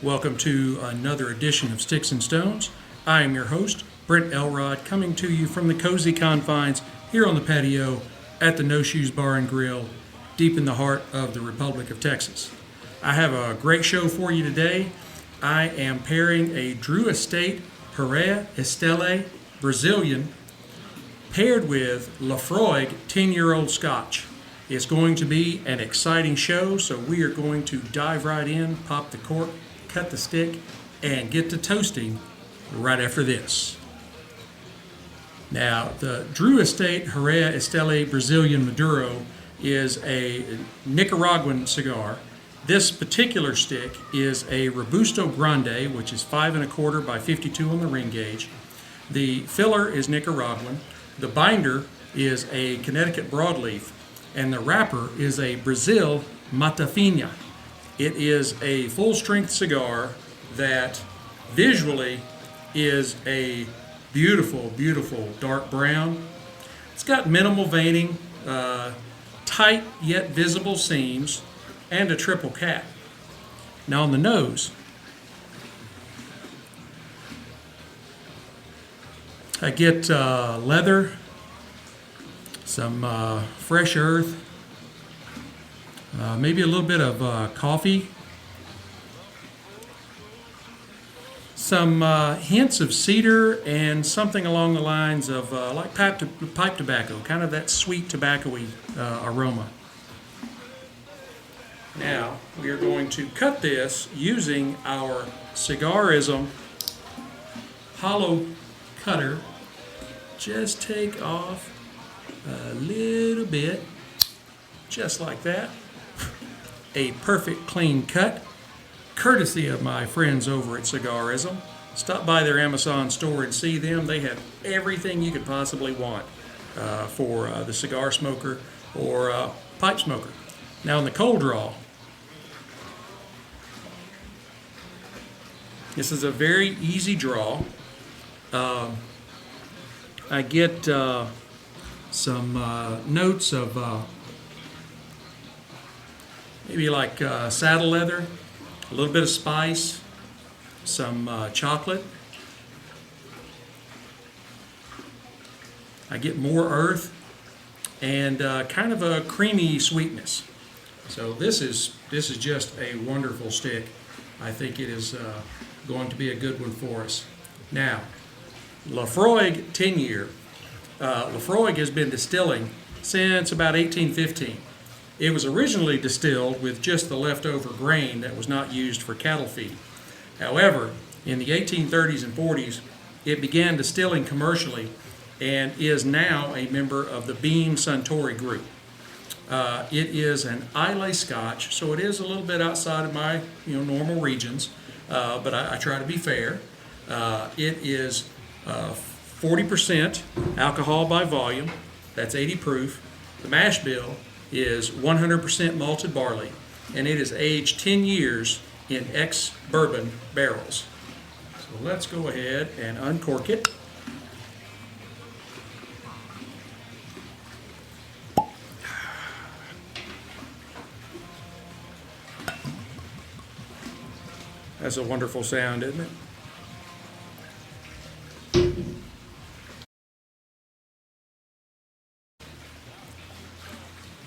Welcome to another edition of Sticks-n-Stones. I am your host, Brent Elrod, coming to you from the cozy confines here on the patio at the No Shoes Bar and Grill, deep in the heart of the Republic of Texas. I have a great show for you today. I am pairing a Drew Estate Herrera Estelí Brazilian paired with Laphroaig 10-year-old Scotch. It's going to be an exciting show, so we are going to dive right in, pop the cork, cut the stick, and get to toasting right after this. Now, the Drew Estate Herrera Estelí Brazilian Maduro is a Nicaraguan cigar. This particular stick is a Robusto Grande, which is 5 1/4 by 52 on the ring gauge. The filler is Nicaraguan. The binder is a Connecticut broadleaf, and the wrapper is a Brazil Mata Fina. It is a full-strength cigar that visually is a beautiful, beautiful dark brown. It's got minimal veining, tight yet visible seams, and a triple cap. Now on the nose, I get leather, some fresh earth, maybe a little bit of coffee, some hints of cedar, and something along the lines of like pipe tobacco, kind of that sweet tobacco-y aroma. Now, we are going to cut this using our Cigarism hollow cutter. Just take off a little bit, just like that. A perfect clean cut, courtesy of my friends over at Cigarism. Stop by their Amazon store and see them. They have everything you could possibly want for the cigar smoker or pipe smoker. Now in the cold draw, this is a very easy draw. I get some notes of maybe like saddle leather, a little bit of spice, some chocolate. I get more earth and kind of a creamy sweetness. So this is just a wonderful stick. I think it is going to be a good one for us. Now, Laphroaig 10-year. Laphroaig has been distilling since about 1815. It was originally distilled with just the leftover grain that was not used for cattle feed. However, in the 1830s and 40s, it began distilling commercially and is now a member of the Beam Suntory group. It is an Islay Scotch, so it is a little bit outside of my normal regions, but I try to be fair. It is 40% alcohol by volume, that's 80 proof. The mash bill is 100% malted barley, and it is aged 10 years in ex-bourbon barrels. So let's go ahead and uncork it. That's a wonderful sound, isn't it?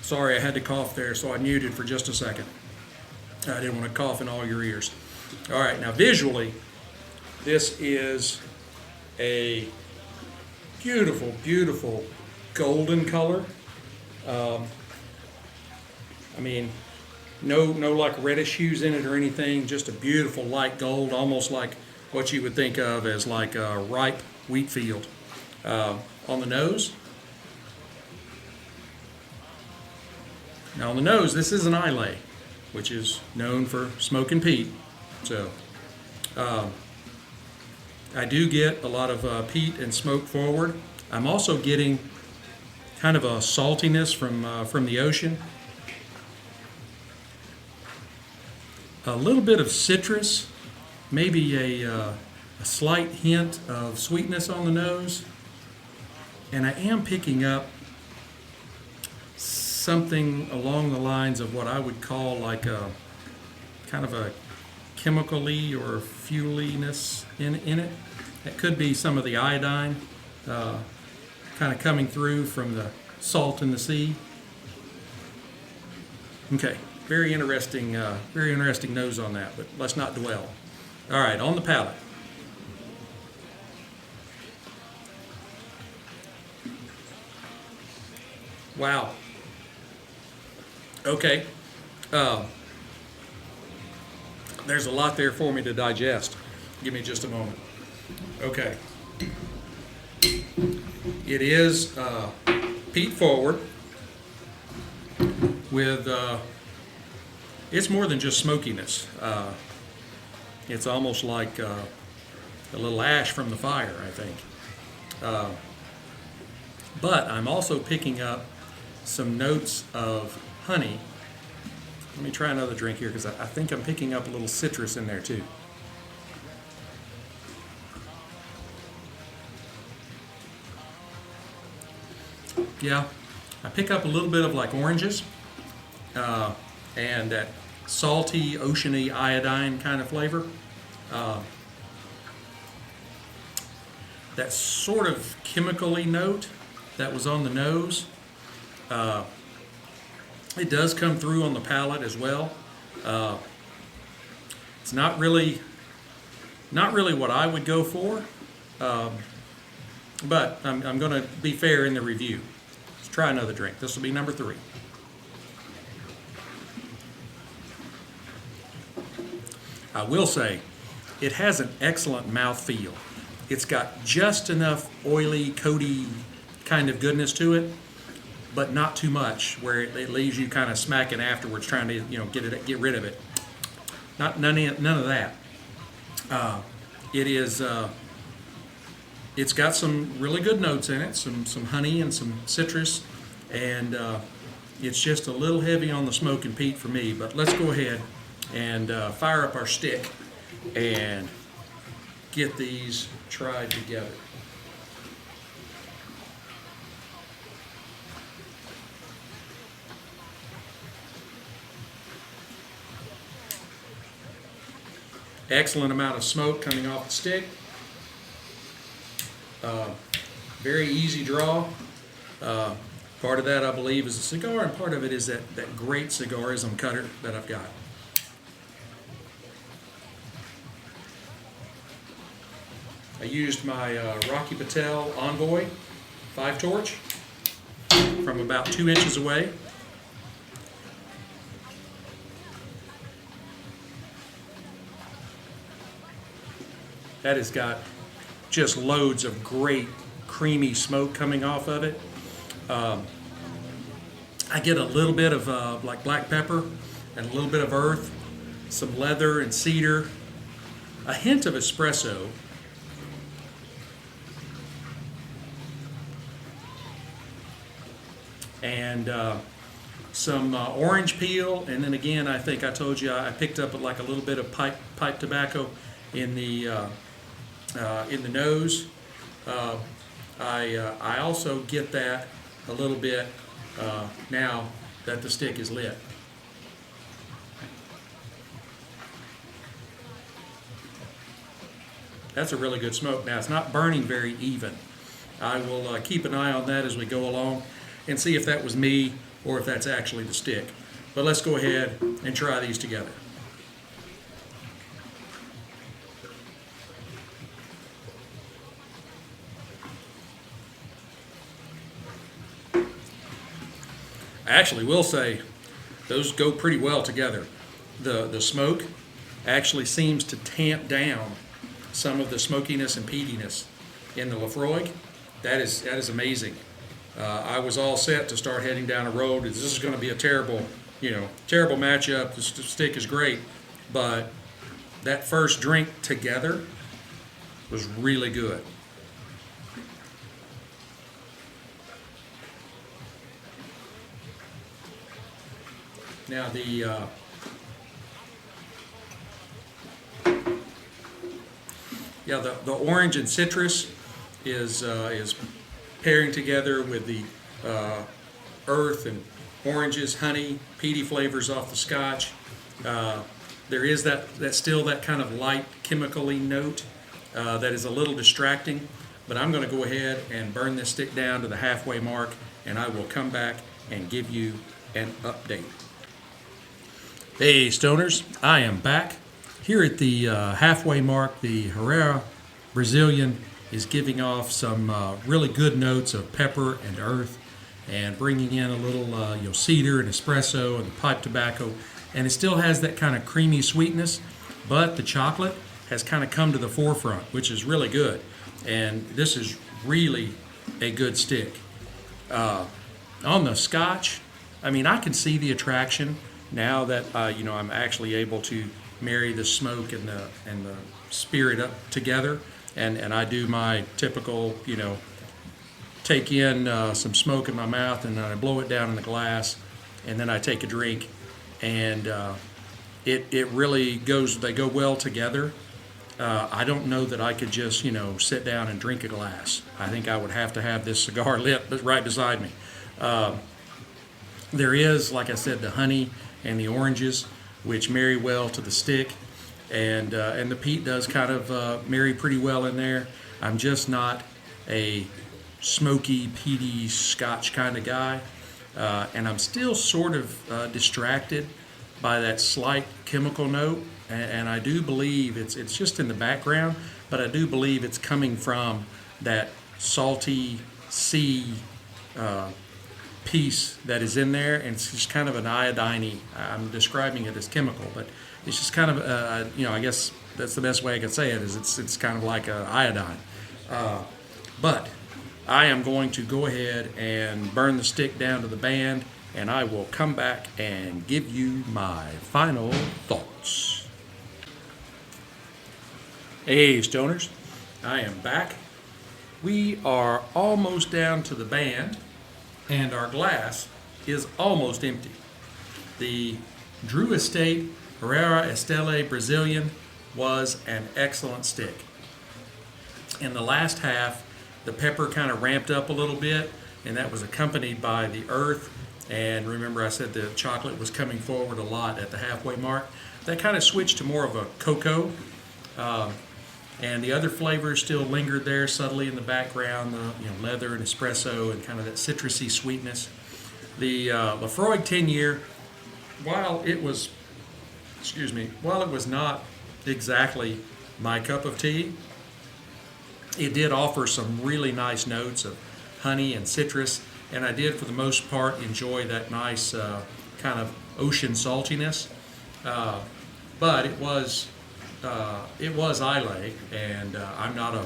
Sorry, I had to cough there, so I muted for just a second. I didn't want to cough in all your ears. All right, now visually, this is a beautiful, beautiful golden color. I mean, no like reddish hues in it or anything, just a beautiful light gold, almost like what you would think of as like a ripe wheat field. On the nose, now on the nose, this is an Islay, which is known for smoking peat. So I do get a lot of peat and smoke forward. I'm also getting kind of a saltiness from the ocean. A little bit of citrus, maybe a slight hint of sweetness on the nose. And I am picking up something along the lines of what I would call like a kind of a chemically or fueliness in it. It could be some of the iodine kind of coming through from the salt in the sea. Okay, very interesting nose on that, but let's not dwell. All right, on the palate. Wow. Okay. There's a lot there for me to digest. Give me just a moment. Okay. It is peat forward with, it's more than just smokiness. It's almost like a little ash from the fire, I think. But I'm also picking up some notes of honey. Let me try another drink here because I think I'm picking up a little citrus in there too. Yeah, I pick up a little bit of like oranges and that salty, oceany, iodine kind of flavor. That sort of chemically note that was on the nose. It does come through on the palate as well. It's not really what I would go for, but I'm going to be fair in the review. Let's try another drink. This will be number 3. I will say it has an excellent mouthfeel. It's got just enough oily, coaty kind of goodness to it, but not too much where it leaves you kind of smacking afterwards, trying to get rid of it. None of that. It's got some really good notes in it, some honey and some citrus, and it's just a little heavy on the smoke and peat for me. But let's go ahead and fire up our stick and get these tried together. Excellent amount of smoke coming off the stick. Very easy draw. Part of that, I believe, is a cigar, and part of it is that great cigarism cutter that I've got. I used my Rocky Patel Envoy 5-torch from about 2 inches away. That has got just loads of great creamy smoke coming off of it. I get a little bit of like black pepper and a little bit of earth, some leather and cedar, a hint of espresso, and some orange peel. And then again, I think I told you I picked up like a little bit of pipe tobacco in the nose. I also get that a little bit now that the stick is lit. That's a really good smoke. Now, it's not burning very even. I will keep an eye on that as we go along and see if that was me or if that's actually the stick. But let's go ahead and try these together. I actually will say those go pretty well together. The smoke actually seems to tamp down some of the smokiness and peatiness in the Laphroaig. That is amazing. I was all set to start heading down a road. This is going to be a terrible matchup. The stick is great, but that first drink together was really good. Now the orange and citrus is pairing together with the earth and oranges, honey, peaty flavors off the Scotch. There is that still that kind of light chemically note that is a little distracting, but I'm going to go ahead and burn this stick down to the halfway mark, and I will come back and give you an update. Hey Stoners, I am back. Here at the halfway mark, the Herrera Brazilian is giving off some really good notes of pepper and earth, and bringing in a little cedar and espresso and pipe tobacco, and it still has that kind of creamy sweetness, but the chocolate has kind of come to the forefront, which is really good. And this is really a good stick. On the Scotch, I mean, I can see the attraction now that I'm actually able to marry the smoke and the spirit up together, and I do my typical, take in some smoke in my mouth, and then I blow it down in the glass, and then I take a drink, and it really goes. They go well together. I don't know that I could just sit down and drink a glass. I think I would have to have this cigar lit right beside me. There is, like I said, the honey and the oranges, which marry well to the stick, and the peat does kind of marry pretty well in there. I'm just not a smoky, peaty Scotch kind of guy, and I'm still sort of distracted by that slight chemical note, and I do believe it's just in the background, but I do believe it's coming from that salty sea piece that is in there, and it's just kind of an iodine-y. I'm describing it as chemical, but it's just kind of I guess that's the best way I could say it, is it's kind of like a iodine. But I am going to go ahead and burn the stick down to the band, and I will come back and give you my final thoughts. Hey Stoners, I am back. We are almost down to the band, and our glass is almost empty. The Drew Estate Herrera Estelí Brazilian was an excellent stick. In the last half, the pepper kind of ramped up a little bit, and that was accompanied by the earth. And remember, I said the chocolate was coming forward a lot at the halfway mark. That kind of switched to more of a cocoa, and the other flavors still lingered there subtly in the background. The leather and espresso and kind of that citrusy sweetness. The Laphroaig 10-year, while it was not exactly my cup of tea, it did offer some really nice notes of honey and citrus, and I did, for the most part, enjoy that nice kind of ocean saltiness. But it was Islay, and I'm not a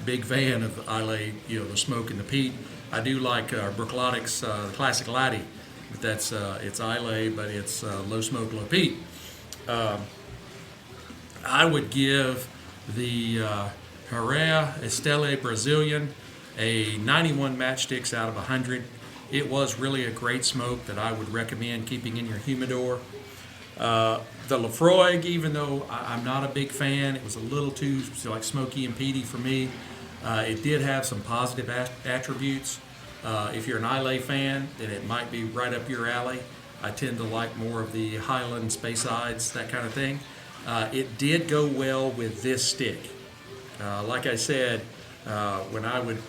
big fan of Islay, the smoke and the peat. I do like Bruichlladic's the Classic Laddie. That's it's Islay, but it's low smoke, low peat. I would give the Herrera Estelí Brazilian a 91 matchsticks out of 100. It was really a great smoke that I would recommend keeping in your humidor. The Laphroaig, even though I'm not a big fan, it was a little too smoky and peaty for me. It did have some positive attributes. If you're an Islay fan, then it might be right up your alley. I tend to like more of the Highland Speyside, that kind of thing. It did go well with this stick. Like I said, when I would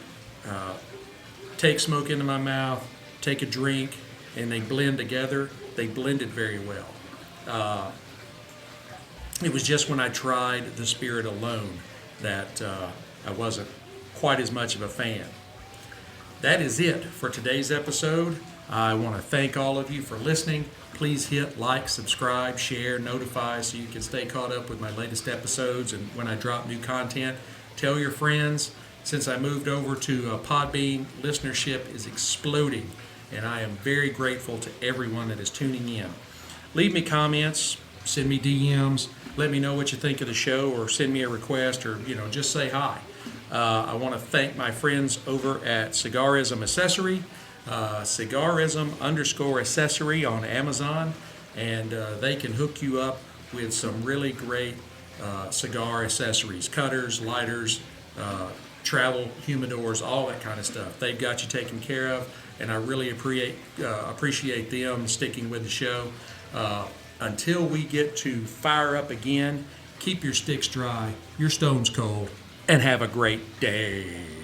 take smoke into my mouth, take a drink, and they blend together, they blended very well. It was just when I tried the spirit alone that I wasn't quite as much of a fan. That is it for today's episode. I want to thank all of you for listening. Please hit like, subscribe, share, notify so you can stay caught up with my latest episodes and when I drop new content. Tell your friends. Since I moved over to Podbean, listenership is exploding, and I am very grateful to everyone that is tuning in. Leave me comments. send me DMs, let me know what you think of the show, or send me a request, or just say hi. I want to thank my friends over at Cigarism Accessory, Cigarism_accessory on Amazon, and they can hook you up with some really great cigar accessories, cutters, lighters, travel humidors, all that kind of stuff. They've got you taken care of, and I really appreciate them sticking with the show. Until we get to fire up again, keep your sticks dry, your stones cold, and have a great day.